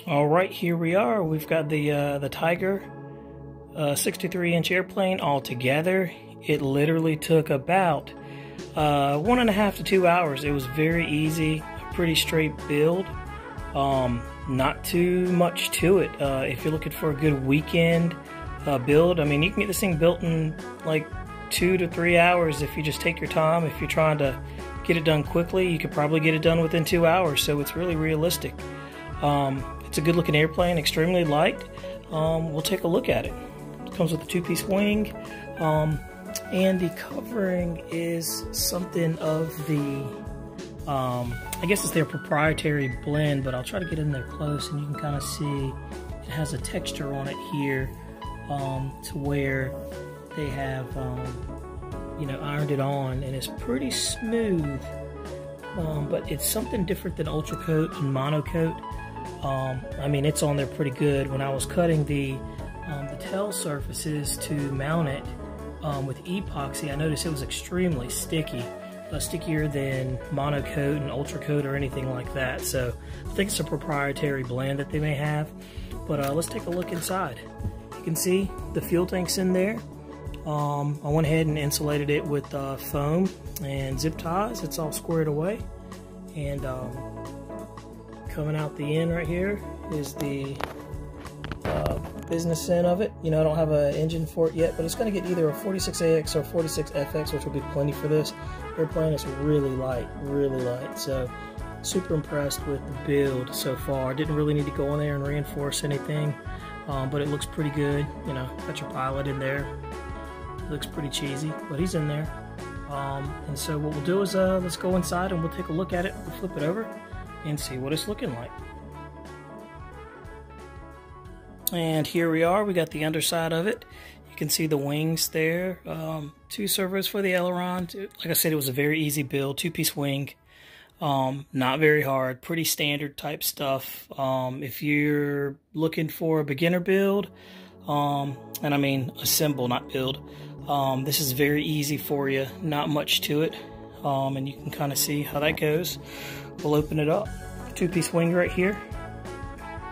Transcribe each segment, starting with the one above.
All right, here we are. We've got the Tiger 63-inch airplane all together. It literally took about 1.5 to 2 hours. It was very easy, a pretty straight build. Not too much to it. If you're looking for a good weekend build, I mean, you can get this thing built in like 2 to 3 hours if you just take your time. If you're trying to get it done quickly, you could probably get it done within 2 hours. So it's really realistic. It's a good looking airplane, extremely light. We'll take a look at it. It comes with a 2-piece wing, and the covering is something of the, I guess it's their proprietary blend, but I'll try to get in there close and you can kind of see it has a texture on it here, to where they have, you know, ironed it on, and it's pretty smooth, but it's something different than Ultra Coat and Monocoat. I mean, it's on there pretty good. When I was cutting the tail surfaces to mount it with epoxy, I noticed it was extremely sticky, stickier than Monocoat and Ultra Coat or anything like that. So I think it's a proprietary blend that they may have. But let's take a look inside. You can see the fuel tank's in there. I went ahead and insulated it with foam and zip ties. It's all squared away, and coming out the end right here is the business end of it. You know, I don't have an engine for it yet, but it's going to get either a 46AX or 46FX, which will be plenty for this airplane. It's really light, so super impressed with the build so far. Didn't really need to go in there and reinforce anything, but it looks pretty good. You know, got your pilot in there. Looks pretty cheesy, but he's in there. And so what we'll do is let's go inside and we'll take a look at it. We'll flip it over and see what it's looking like. And here we are. We got the underside of it. You can see the wings there. 2 servos for the aileron. Like I said, it was a very easy build. 2-piece wing. Not very hard. Pretty standard type stuff. If you're looking for a beginner build, and I mean assemble, not build, this is very easy for you. Not much to it. And you can kind of see how that goes. We'll open it up. 2-piece wing right here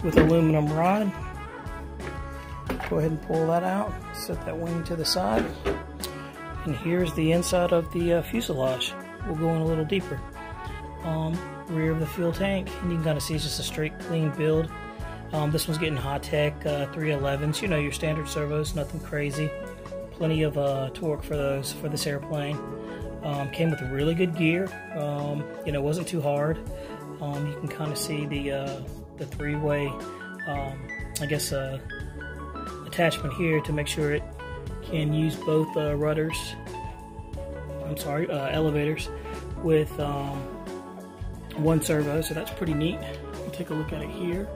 with aluminum rod. Go ahead and pull that out. Set that wing to the side. And here's the inside of the fuselage. We'll go in a little deeper. Rear of the fuel tank, and you can kind of see it's just a straight, clean build. This one's getting high-tech 311s. You know, your standard servos, nothing crazy. Plenty of torque for those for this airplane. Came with really good gear. You know, wasn't too hard. You can kind of see the 3-way, I guess, attachment here to make sure it can use both rudders. Elevators with 1 servo. So that's pretty neat. We'll take a look at it here.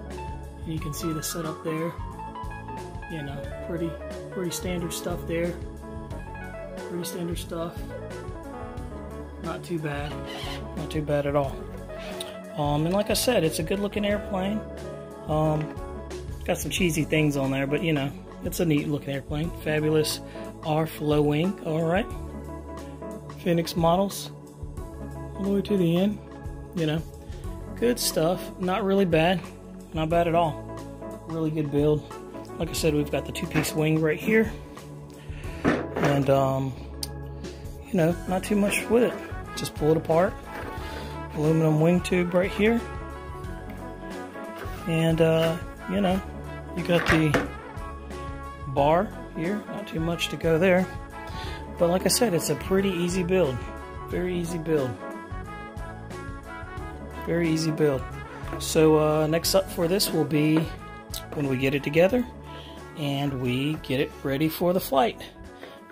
You can see the setup there. You know, pretty standard stuff there. Pretty standard stuff. Not too bad. Not too bad at all. And like I said, it's a good looking airplane. Got some cheesy things on there, but you know, it's a neat looking airplane. Fabulous ARF low wing. Alright. Phoenix models. All the way to the end. You know, good stuff. Not really bad. Not bad at all. Really good build. Like I said, we've got the 2-piece wing right here. And, you know, not too much with it. Just pull it apart. Aluminum wing tube right here. And, you know, you got the bar here. Not too much to go there. But like I said, it's a pretty easy build. Very easy build. Very easy build. So next up for this will be when we get it together and we get it ready for the flight.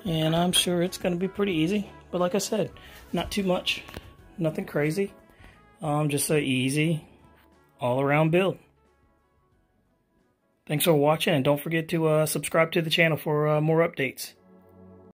And I'm sure it's going to be pretty easy. But like I said, not too much. Nothing crazy. Just an easy all-around build. Thanks for watching, and don't forget to subscribe to the channel for more updates.